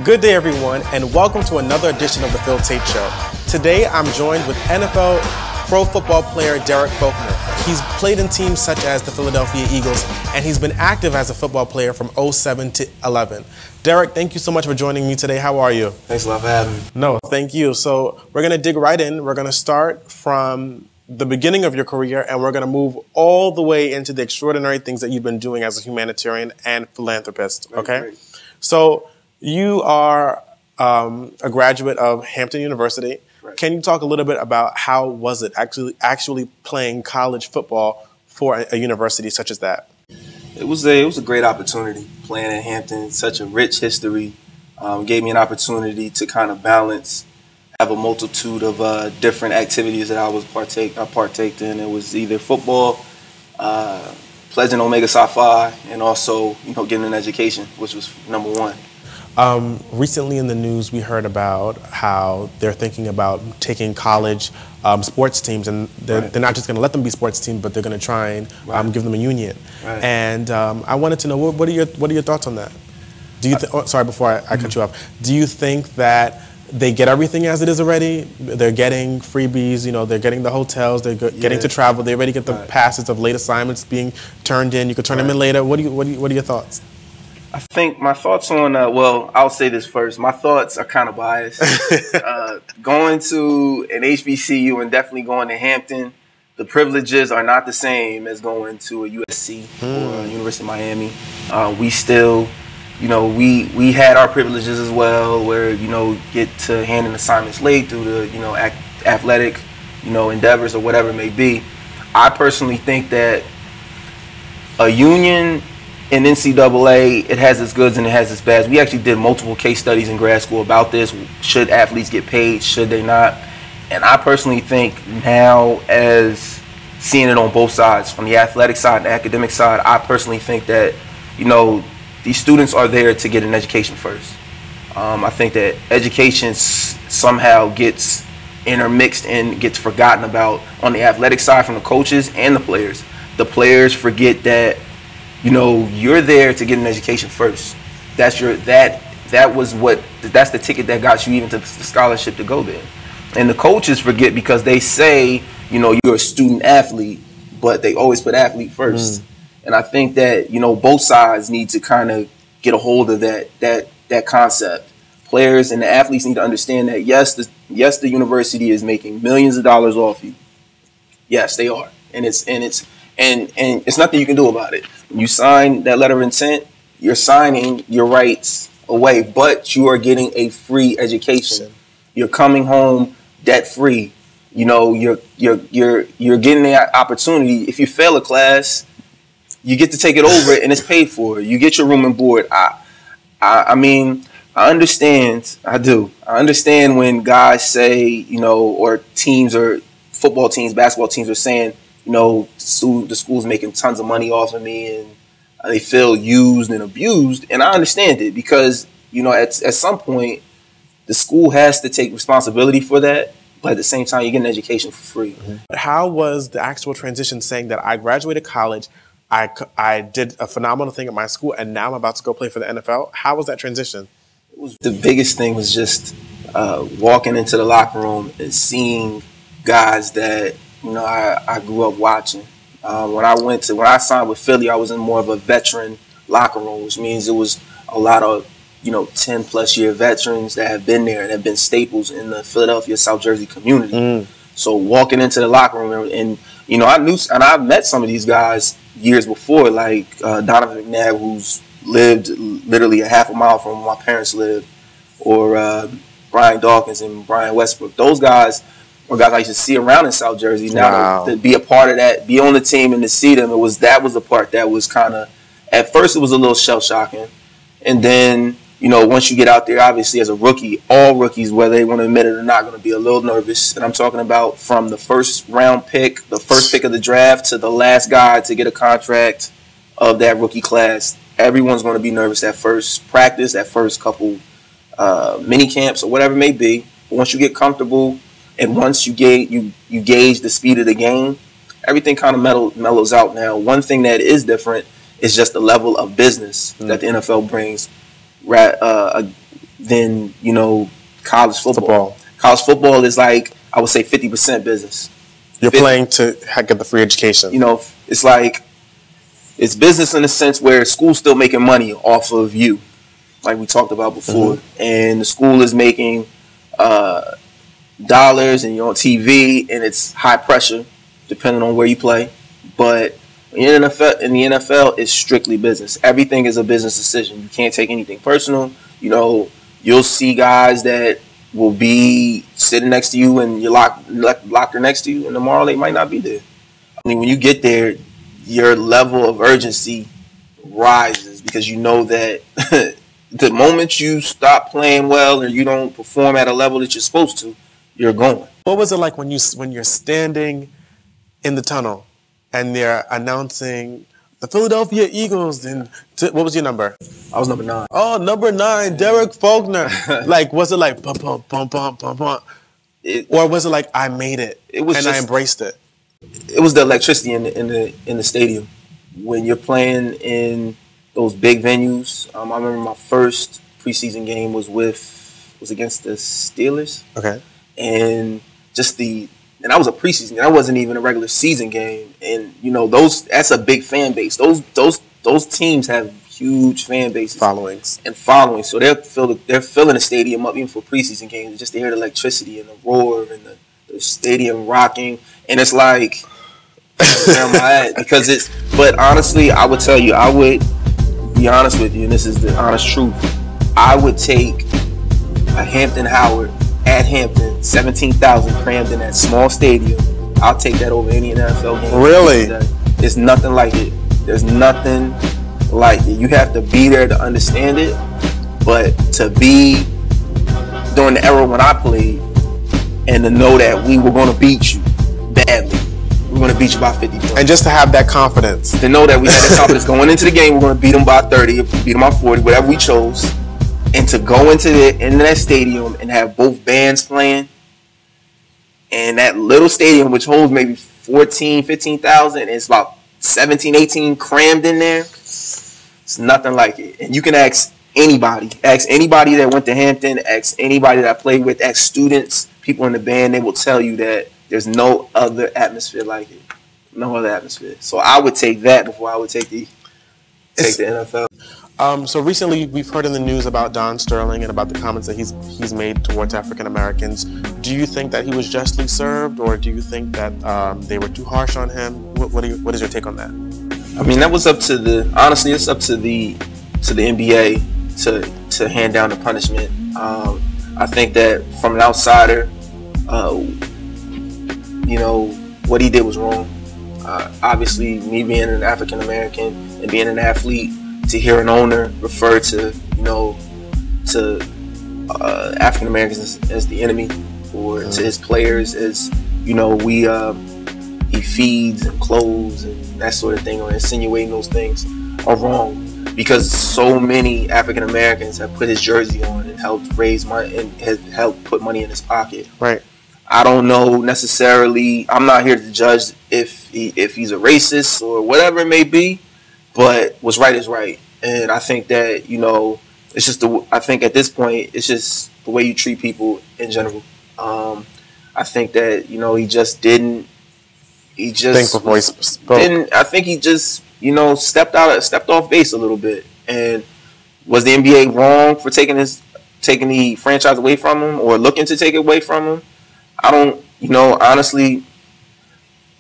Good day, everyone, and welcome to another edition of the Phil Taitt Show. Today, I'm joined with NFL pro football player Dereck Faulkner. He's played in teams such as the Philadelphia Eagles, and he's been active as a football player from 07 to 11. Dereck, thank you so much for joining me today. How are you? Thanks a lot for having me. No, thank you. So we're going to dig right in. We're going to start from the beginning of your career, and we're going to move all the way into the extraordinary things that you've been doing as a humanitarian and philanthropist, okay? Great. So you are a graduate of Hampton University. Right. Can you talk a little bit about how was it actually playing college football for a university such as that? It was a great opportunity playing at Hampton. Such a rich history. Gave me an opportunity to kind of balance, have a multitude of different activities that I partaked in. It was either football, pledging Omega Psi Phi, and also getting an education, which was number one. Recently in the news, we heard about how they're thinking about taking college sports teams, and they're not just going to let them be sports teams, but they're going to try and give them a union. Right. And I wanted to know, what are your thoughts on that? Do you sorry, before I cut you off, do you think that they get everything as it is already? They're getting freebies, they're getting the hotels, they're getting to travel, they already get the passes of late assignments being turned in. You could turn them in later. What are your thoughts? I think my thoughts on, well, I'll say this first. My thoughts are kind of biased. Going to an HBCU and definitely going to Hampton, the privileges are not the same as going to a USC or a University of Miami. We still, we had our privileges as well, where, get to hand in assignments late due to, athletic, endeavors or whatever it may be. I personally think that a union in NCAA, it has its goods and it has its bads. We actually did multiple case studies in grad school about this. Should athletes get paid? Should they not? And I personally think now, as seeing it on both sides, from the athletic side and the academic side, I personally think that, these students are there to get an education first. I think that education somehow gets intermixed and gets forgotten about on the athletic side from the coaches and the players. The players forget that you're there to get an education first. That's the ticket that got you even to the scholarship to go there. And the coaches forget because they say, you're a student athlete, but they always put athlete first. And I think that, both sides need to kind of get a hold of that concept. Players and the athletes need to understand that yes, the university is making millions of dollars off you. Yes, they are. And it's nothing you can do about it. When you sign that letter of intent, you're signing your rights away, but you are getting a free education. You're coming home debt free. You're getting the opportunity. If you fail a class, you get to take it over and it's paid for. You get your room and board. I mean, I understand. I do. I understand when guys say, or teams or football teams, basketball teams are saying, the school's making tons of money off of me and they feel used and abused. And I understand it because, at some point, the school has to take responsibility for that. But at the same time, you get an education for free. How was the actual transition, saying that I graduated college, I did a phenomenal thing at my school, and now I'm about to go play for the NFL? How was that transition? The biggest thing was just walking into the locker room and seeing guys that, I grew up watching. When I signed with Philly, I was in more of a veteran locker room, which means it was a lot of, 10-plus year veterans that have been there and have been staples in the Philadelphia, South Jersey community. So walking into the locker room and I've met some of these guys years before, like Donovan McNabb, who's lived literally a half a mile from where my parents lived, or Brian Dawkins and Brian Westbrook. Those guys were guys I used to see around in South Jersey. Now to be a part of that, be on the team and to see them, that was the part that was kind of, at first it was a little shell shocking, and then once you get out there, obviously as a rookie, all rookies, whether they want to admit it or not, going to be a little nervous. And I'm talking about from the first round pick, the first pick of the draft, to the last guy to get a contract of that rookie class. Everyone's going to be nervous at first practice, that first couple mini camps or whatever it may be. But once you get comfortable and once you gauge the speed of the game, everything kind of mellows out. Now, one thing that is different is just the level of business that the NFL brings. than, you know, college football. College football is like, I would say 50% business. You're playing to get the free education. You know, it's like, it's business in the sense where school's still making money off of you, like we talked about before. And the school is making dollars, and you're on TV, and it's high pressure, depending on where you play. But in the NFL, it's strictly business. Everything is a business decision. You can't take anything personal. You know, you'll see guys that will be sitting next to you and your locker next to you, and tomorrow they might not be there. I mean, when you get there, your level of urgency rises because you know that the moment you stop playing well or you don't perform at a level that you're supposed to, you're going. What was it like when you're standing in the tunnel and they're announcing the Philadelphia Eagles, and what was your number? I was number 9. Oh, number 9, Dereck Faulkner. Like, was it like bum bum bum bum bum bum, or was it like I made it? It was, and I embraced it. It was the electricity in the stadium when you're playing in those big venues. I remember my first preseason game was against the Steelers. Okay, and and that was a preseason. That wasn't even a regular season game. And you know, that's a big fan base. Those teams have huge fan bases, followings. So they're filling the stadium up even for preseason games, just to hear the electricity and the roar and the stadium rocking. And it's like, where am I at? Because but honestly, I would tell you, I would be honest with you, and this is the honest truth. I would take a Hampton Howard at Hampton, 17,000 crammed in that small stadium. I'll take that over any NFL game. Really? There's nothing like it. There's nothing like it. You have to be there to understand it, but to be during the era when I played and to know that we were going to beat you badly. We're going to beat you by 50 points. And just to have that confidence. To know that we had that confidence going into the game, we're going to beat them by 30, if we beat them by 40, whatever we chose. And to go into that stadium and have both bands playing, and that little stadium, which holds maybe 14, 15,000, and it's about 17, 18 crammed in there, it's nothing like it. And you can ask anybody that went to Hampton, ask anybody that I played with, ask students, people in the band, they will tell you that there's no other atmosphere like it. No other atmosphere. So I would take that before I would take the NFL. So recently, we've heard in the news about Don Sterling and about the comments that he's made towards African Americans. Do you think that he was justly served, or do you think that they were too harsh on him? What is your take on that? I mean, that was honestly, it's up to the NBA to hand down the punishment. I think that from an outsider, you know, what he did was wrong. Obviously, me being an African American and being an athlete, to hear an owner refer to African Americans as the enemy, or to his players as, you know, he feeds and clothes and that sort of thing, or insinuating those things, are wrong, because so many African Americans have put his jersey on and helped raise money and have helped put money in his pocket. Right. I don't know necessarily. I'm not here to judge if he's a racist or whatever it may be. But what's right is right, and I think that, you know, it's just I think at this point it's just the way you treat people in general. I think that, you know, he just didn't. He just think before he spoke. I think he just, you know, stepped off base a little bit. And was the NBA wrong for taking the franchise away from him, or looking to take it away from him? I don't, you know, honestly,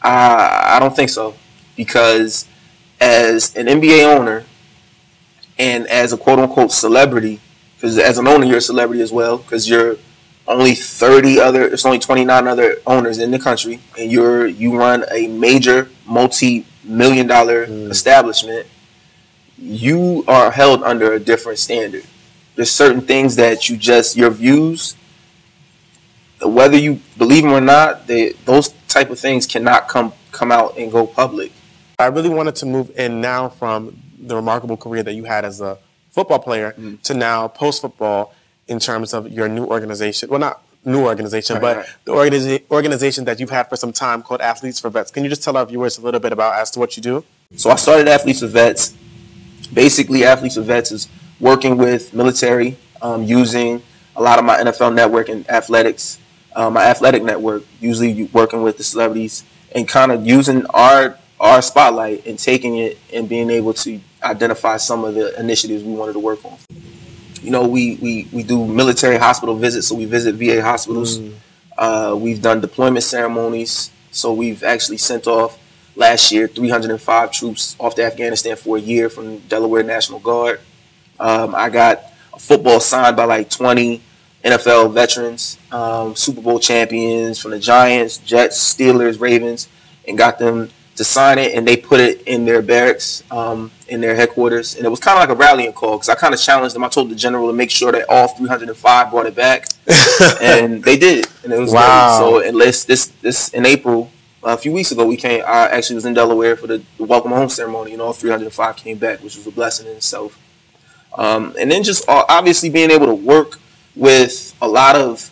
I don't think so, because as an NBA owner and as a quote-unquote celebrity, because as an owner you're a celebrity as well, because you're only 29 other owners in the country, and you run a major multi-million-dollar establishment, you are held under a different standard. There's certain things that your views, whether you believe them or not, those type of things cannot come out and go public. I really wanted to move in now from the remarkable career that you had as a football player to now post-football, in terms of your new organization. Well, not new organization, but the organization that you've had for some time, called Athletes for Vets. Can you just tell our viewers a little bit as to what you do? So I started Athletes for Vets. Basically, Athletes for Vets is working with military using a lot of my NFL network and athletics, my athletic network, usually working with the celebrities and kind of using our spotlight and taking it and being able to identify some of the initiatives we wanted to work on. You know, we do military hospital visits, so we visit VA hospitals. We've done deployment ceremonies, so we've actually sent off last year 305 troops off to Afghanistan for a year from Delaware National Guard. I got a football signed by like 20 NFL veterans, Super Bowl champions from the Giants, Jets, Steelers, Ravens, and got them to sign it, and they put it in their barracks, in their headquarters. And it was kind of like a rallying call because I kind of challenged them. I told the general to make sure that all 305 brought it back, and they did, and it was wow. great. So, unless this in April, a few weeks ago, I actually was in Delaware for the welcome home ceremony, and all 305 came back, which was a blessing in itself. And then just obviously being able to work with a lot of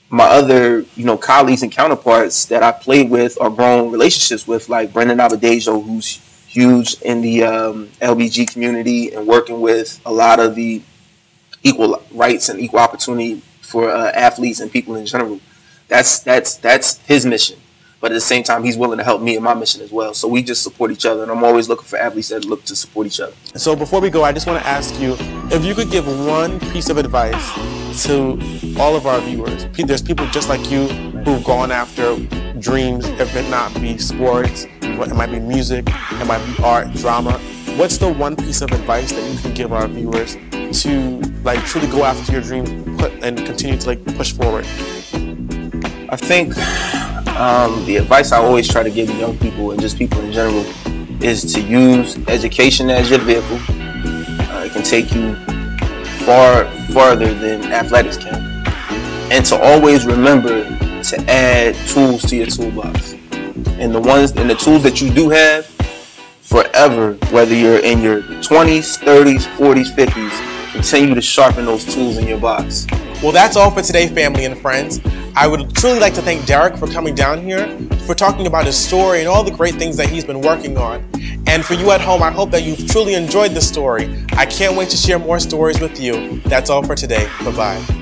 my other, colleagues and counterparts that I played with or grown relationships with, like Brendan Abadejo, who's huge in the LBG community and working with a lot of the equal rights and equal opportunity for athletes and people in general. That's his mission. But at the same time, he's willing to help me in my mission as well. So we just support each other, and I'm always looking for athletes that look to support each other. So before we go, I just want to ask you, if you could give one piece of advice to all of our viewers. There's people just like you who've gone after dreams, if it not be sports, it might be music, it might be art, drama. What's the one piece of advice that you can give our viewers to truly go after your dreams and continue to push forward? I think the advice I always try to give to young people and just people in general is to use education as your vehicle. It can take you far farther than athletics can. And to always remember to add tools to your toolbox. And the tools that you do have, forever, whether you're in your 20s, 30s, 40s, 50s, continue to sharpen those tools in your box. Well, that's all for today, family and friends. I would truly like to thank Dereck for coming down here, for talking about his story and all the great things that he's been working on. And for you at home, I hope that you've truly enjoyed this story. I can't wait to share more stories with you. That's all for today. Bye-bye.